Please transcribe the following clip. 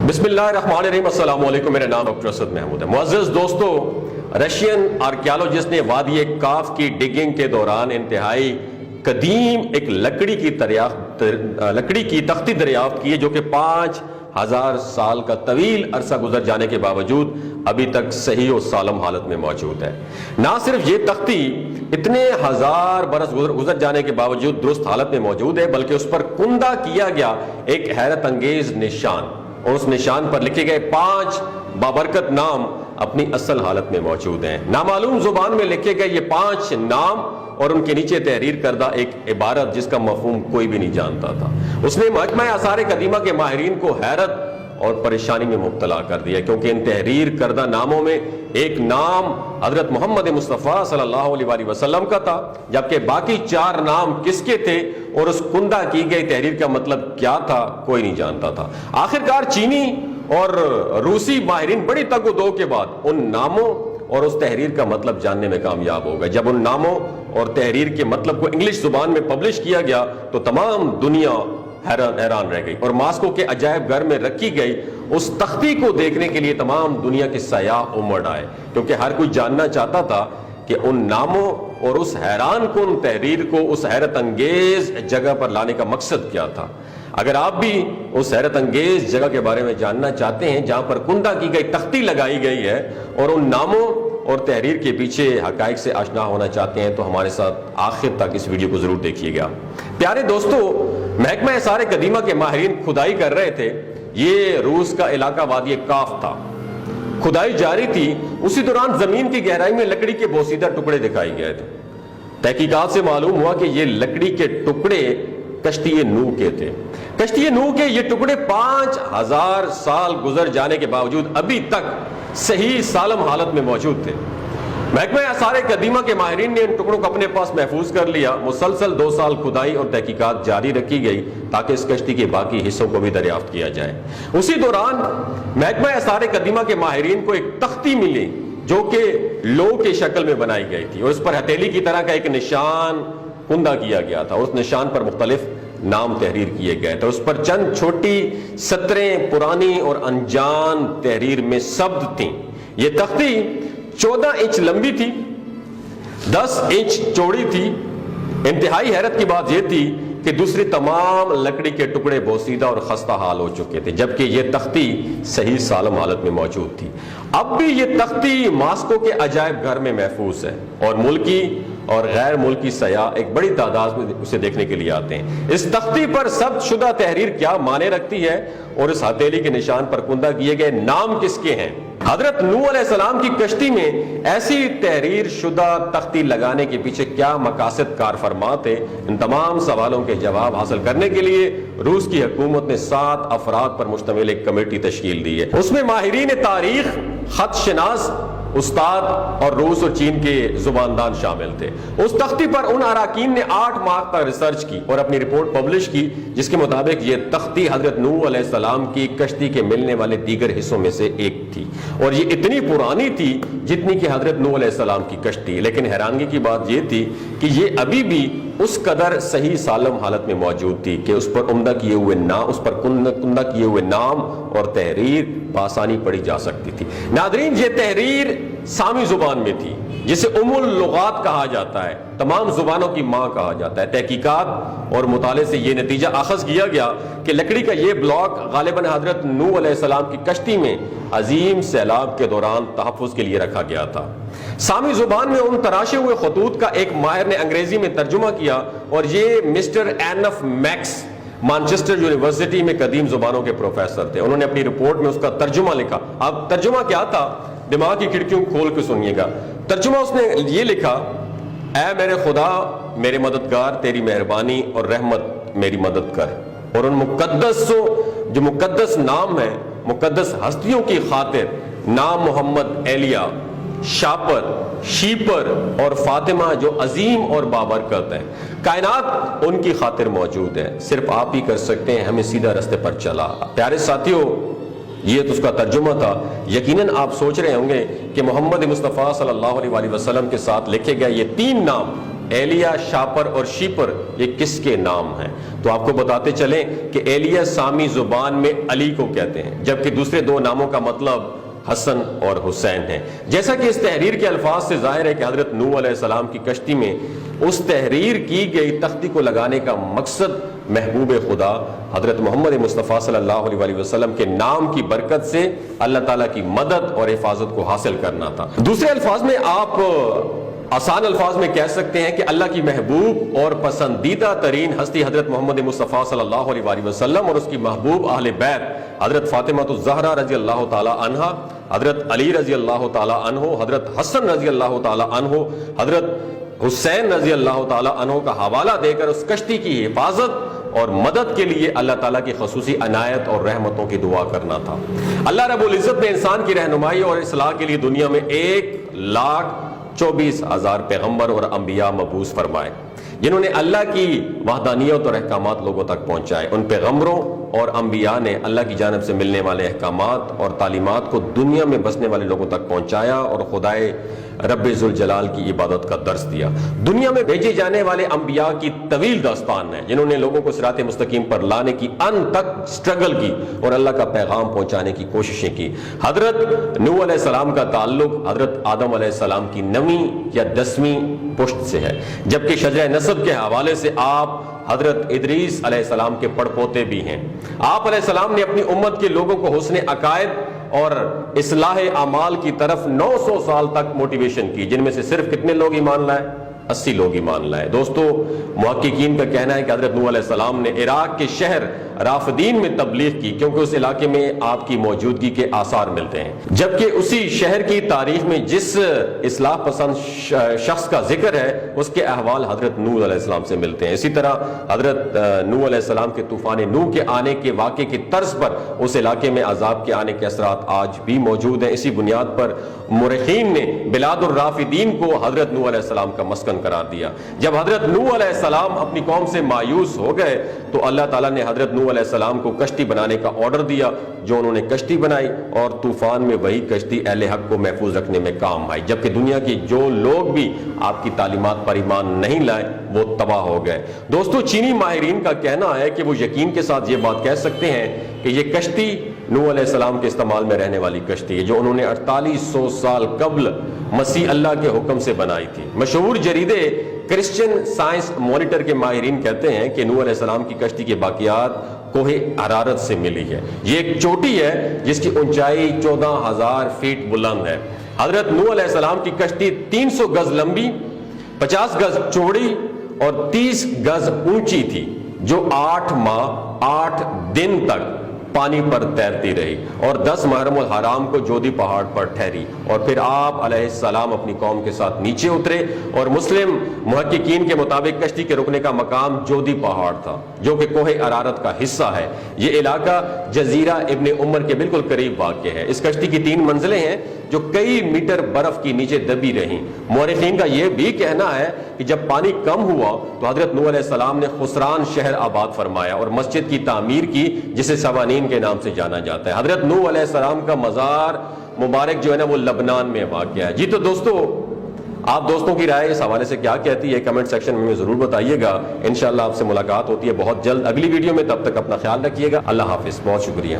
बिस्मिल्लाहिर्रहमानिर्रहीम। अस्सलाम वालेकुम। मेरा नाम डॉक्टर असद महमूद है। मुअज़्ज़ज़ दोस्तों, रशियन आर्कियोलॉजिस्ट ने वादी काफ की डिगिंग के दौरान इंतहाई कदीम एक लकड़ी की तख्ती दरियाफ्त की है जो कि 5000 साल का तवील अरसा गुजर जाने के बावजूद अभी तक सही और सालम हालत में मौजूद है। ना सिर्फ ये तख्ती इतने हजार बरस गुजर जाने के बावजूद दुरुस्त हालत में मौजूद है, बल्कि उस पर कुंदा किया गया एक हैरत अंगेज निशान और उस निशान पर लिखे गए 5 बाबरकत नाम अपनी असल हालत में मौजूद हैं। नामालूम जुबान में लिखे गए ये 5 नाम और उनके नीचे तहरीर करदा एक इबारत जिसका मफहूम कोई भी नहीं जानता था। उसने महकमा आसार कदीमा के माहिरीन को हैरत और परेशानी में मुब्तला कर दिया, क्योंकि इन तहरीर करदा नामों में एक नाम हजरत मोहम्मद मुस्तफ़ा सल्लल्लाहु अलैहि वसल्लम का था, जबकि बाकी 4 नाम किसके थे और उस कुंदा की गई तहरीर का मतलब क्या था कोई नहीं जानता था। आखिरकार चीनी और रूसी माहिरीन बड़ी तगो-दो के बाद उन नामों और उस तहरीर का मतलब जानने में कामयाब हो गए। जब उन नामों और तहरीर के मतलब को इंग्लिश जुबान में पब्लिश किया गया तो तमाम दुनिया हैरान रह गई और मास्को के अजायब घर में रखी गई उस तख्ती को देखने के लिए तमाम दुनिया के सयाह उमड़ आए, क्योंकि हर कोई जानना चाहता था कि उन नामों और उस हैरान कुन तहरीर को उस हैरत अंगेज जगह पर लाने का मकसद क्या था। अगर आप भी उस हैरत अंगेज जगह के बारे में जानना चाहते हैं जहां पर कुंदा की गई तख्ती लगाई गई है और उन नामों और तहरीर के पीछे हकाइक से आशना होना चाहते हैं, तो हमारे साथ आखिर तक इस वीडियो को जरूर देखिएगा। प्यारे दोस्तों, महकमा आसार कदीमा के माहिरीन खुदाई कर रहे थे। ये रूस का इलाका वादी काफ था। खुदाई जारी थी, उसी दौरान जमीन की गहराई में लकड़ी के बोसीदा टुकड़े दिखाई गए थे। तहकीकात से मालूम हुआ कि ये लकड़ी के टुकड़े कश्ती नूह के थे। कश्ती नूह के ये टुकड़े 5000 साल गुजर जाने के बावजूद अभी तक सही सालम हालत में मौजूद थे। महकमा आसार कदीमा के माहिरीन ने इन टुकड़ों को अपने पास महफूज कर लिया। मुसलसल 2 साल खुदाई और तहकीकात जारी रखी गई ताकि इस कश्ती के बाकी हिस्सों को भी दरियाफ्त किया जाए। उसी दौरान महकमा आसार कदीमा के माहिरीन को एक तख्ती मिली जो कि लो की शक्ल में बनाई गई थी और उस पर हथेली की तरह का एक निशान कुंदा किया गया था। उस निशान पर मुख्तलिफ नाम तहरीर किए गए थे। उस पर चंद छोटी सतरें पुरानी और अनजान तहरीर में शब्द थी। ये तख्ती 14 इंच लंबी थी, 10 इंच चौड़ी थी। इंतहाई हैरत की बात यह थी कि दूसरी तमाम लकड़ी के टुकड़े बोसीदा और खस्ता हाल हो चुके थे, जबकि यह तख्ती सही सालम हालत में मौजूद थी। अब भी यह तख्ती मास्को के अजायब घर में महफूज है और मुल्की और गैर मुल्की सयाह एक बड़ी तादाद में उसे देखने के लिए आते हैं। इस तख्ती पर सब्त शुदा तहरीर क्या माने रखती है और इस हथेली के निशान पर कुंदा किए गए नाम किसके हैं। हजरत नूह अलैहिस्सलाम की कश्ती में ऐसी तहरीर शुदा तख्ती लगाने के पीछे क्या मकासद कार फरमा थे, इन तमाम सवालों के जवाब हासिल करने के लिए रूस की हुकूमत ने 7 अफराद पर मुश्तमिल एक कमेटी तश्कील दी है। उसमें माहिरीन तारीख, खत शनास, उस्ताद और रूस और चीन के जुबानदान शामिल थे। उस तख्ती पर उन अराकीन ने 8 माह तक रिसर्च की और अपनी रिपोर्ट पब्लिश की, जिसके मुताबिक ये तख्ती हजरत नूह अलैहिस्सलाम की कश्ती के मिलने वाले दीगर हिस्सों में से एक थी और ये इतनी पुरानी थी जितनी कि हजरत नूह अलैहिस्सलाम की कश्ती। लेकिन हैरानगी की बात यह थी कि ये अभी भी उस कदर सही सालम हालत में मौजूद थी कि उस पर कुंदा किए हुए नाम और तहरीर बआसानी पढ़ी जा सकती थी। नादरीन, ये तहरीर सामी जुबान में थी जिसे उमुल लुगात कहा जाता है, तमाम जुबानों की माँ कहा जाता है। तहकीकात और मुताले से यह नतीजा अखज़ किया गया कि लकड़ी का यह ब्लॉक गालिबन हजरत नूह अलैहिस्सलाम की कश्ती में अजीम सैलाब के दौरान तहफ़्फ़ुज़ के लिए रखा गया था। सामी जुबान में उन तराशे हुए खतूत का एक माहिर ने अंग्रेजी में तर्जुमा किया और ये mister NF max Manchester university में कदीम जुबानों के प्रोफेसर थे। उन्होंने अपनी रिपोर्ट में उसका तर्जुमा लिखा। अब तर्जुमा क्या था, दिमाग की खिड़कियों खोल के सुनिएगा। तर्जुमा उसने ये लिखा, ऐ मेरे खुदा, मेरे मददगार, तेरी मेहरबानी और रहमत मेरी मदद कर और उन जो मुकद्दस नाम है, मुकद्दस हस्तियों की खातिर नाम मोहम्मद, एलिया, शापर, शीपर और फातिमा जो अजीम और बाबरकत है, कायनात उनकी खातिर मौजूद है। सिर्फ आप ही कर सकते हैं हमें सीधा रास्ते पर चला। प्यारे साथियों, ये तो उसका तर्जुमा था। यकीनन आप सोच रहे होंगे कि मोहम्मद मुस्तफ़ा सल्लल्लाहु अलैहि वसल्लम के साथ लिखे गए ये 3 नाम एलिया, शापर और शीपर, ये किसके नाम हैं। تو آپ کو بتاتے چلیں کہ ایلیاس سامی زبان میں علی کو کہتے ہیں، جبکہ دوسرے دو ناموں کا مطلب حسن اور حسین ہیں۔ جیسا کہ اس تحریر کے الفاظ سے ظاہر ہے کہ حضرت نوح علیہ السلام کی کشتی میں اس تحریر کی گئی تختی کو لگانے کا مقصد محبوب خدا حضرت محمد مصطفیٰ صلی اللہ علیہ وسلم کے نام کی برکت سے اللہ تعالیٰ کی مدد اور حفاظت کو حاصل کرنا تھا۔ دوسرے الفاظ میں آپ آسان الفاظ میں کہہ سکتے ہیں کہ اللہ کی محبوب اور پسندیدہ ترین ہستی حضرت محمد مصطفیٰ صلی اللہ علیہ وسلم اور اس کی محبوب اہل بیت حضرت فاطمہ الزہرا رضی اللہ تعالی عنہا، حضرت علی رضی اللہ تعالی عنہ، حضرت حسن رضی اللہ تعالی عنہ، حضرت حسین رضی اللہ تعالی عنہ کا حوالہ دے کر اس کشتی کی حفاظت اور مدد کے لیے اللہ تعالیٰ کی خصوصی عنایت اور رحمتوں کی دعا کرنا تھا۔ اللہ رب العزت نے انسان کی رہنمائی اور اصلاح کے لیے دنیا میں 1,24,000 پیغمبر اور انبیاء مبعوث فرمائے، جنہوں نے اللہ کی وحدانیت اور احکامات لوگوں تک پہنچائے۔ ان پیغمبروں اور انبیاء نے اللہ کی جانب سے ملنے والے احکامات اور تعلیمات کو دنیا میں بسنے والے لوگوں تک پہنچایا اور خدائے رب ذوالجلال کی عبادت کا درس دیا۔ دنیا میں بھیجے جانے والے انبیاء کی طویل داستان ہے، جنہوں نے لوگوں کو صراط مستقیم پر لانے کی ان تک سٹرگل کی اور اللہ کا پیغام پہنچانے کی کوششیں کی۔ حضرت نوح علیہ السلام کا تعلق حضرت آدم علیہ السلام کی 9ویں یا 10ویں پشت سے ہے، جبکہ شجرہ نسب کے حوالے سے آپ حضرت ادریس علیہ السلام کے پڑپوتے بھی ہیں۔ آپ علیہ السلام نے اپنی امت کے لوگوں کو حسن عقائد اور اصلاح اعمال کی طرف 900 سال تک موٹیویشن کی، جن میں سے صرف کتنے لوگ ایمان لائے؟ 80 لوگ ایمان لائے۔ دوستو، محققین کا کہنا ہے کہ حضرت نوح علیہ السلام نے عراق کے شہر رافدین میں تبلیغ کی، کیونکہ اس علاقے میں آپ کی موجودگی کے آثار ملتے ہیں، جبکہ اسی شہر کی تاریخ میں جس اصلاح پسند شخص کا ذکر ہے اس کے احوال حضرت نوح علیہ السلام سے ملتے ہیں۔ اسی طرح حضرت نوح علیہ السلام کے طوفان نوح کے آنے کے واقعے کی طرز پر اس علاقے میں عذاب کے آنے کے اثرات آج بھی موجود ہیں۔ اسی بنیاد پر مورخین نے بلاد الرافدین کو حضرت نوح علیہ السلام کا مسکن قرار دیا۔ جب حضرت نوح علیہ السلام اپنی قوم سے مایوس ہو گئے تو اللہ تعالیٰ نے حضرت نوح علیہ السلام کو کشتی بنانے کا آرڈر دیا، جو انہوں نے کشتی بنائی اور طوفان میں وہی کشتی اہل حق کو محفوظ رکھنے میں کام آئی، جبکہ دنیا کی جو لوگ بھی آپ کی تعلیمات پر ایمان نہیں لائے وہ تباہ ہو گئے۔ دوستو، چینی ماہرین کا کہنا ہے کہ وہ یقین کے ساتھ یہ بات کہہ سکتے ہیں کہ یہ کشتی نوح علیہ السلام کے استعمال میں رہنے والی کشتی ہے، جو انہوں نے 4800 سال قبل مسیح اللہ کے حکم سے بنائی تھی۔ مشہور جریدے کرسچن سائنس مانیٹر کے ماہرین کہتے ہیں کہ نوح علیہ السلام کی کشتی کے باقیات کوہ حرارت سے ملی ہے۔ یہ ایک چوٹی ہے جس کی اونچائی 14,000 فیٹ بلند ہے۔ حضرت نوح علیہ السلام کی کشتی 300 گز لمبی، 50 گز چوڑی اور 30 گز اونچی تھی، جو 8 ماہ 8 دن تک پانی پر تیرتی رہی اور 10 محرم الحرام کو جودی پہاڑ پر ٹھہری، اور پھر آپ علیہ السلام اپنی قوم کے ساتھ نیچے اترے، اور مسلم محققین کے مطابق کشتی کے رکنے کا مقام جودی پہاڑ تھا، جو کہ کوہ ارارت کا حصہ ہے۔ یہ علاقہ جزیرہ ابن عمر کے بالکل قریب واقع ہے۔ اس کشتی کی 3 منزلیں ہیں جو کئی میٹر برف کی نیچے دبی رہیں۔ مورخین کا یہ بھی کہنا ہے کہ جب پانی کم ہوا تو حضرت نوح علیہ السلام نے خسران شہر آباد فرمایا اور مسجد کی تعمیر کی، جسے سوانین کے نام سے جانا جاتا ہے۔ حضرت نوح علیہ السلام کا مزار مبارک جو ہے نا وہ لبنان میں واقع ہے۔ جی تو دوستو، آپ دوستوں کی رائے اس حوالے سے کیا کہتی ہے کمنٹ سیکشن میں ضرور بتائیے گا۔ انشاءاللہ آپ سے ملاقات ہوتی ہے بہت جلد اگلی ویڈیو میں، تب تک اپنا خیال رکھیے گا۔ اللہ حافظ، بہت شکریہ۔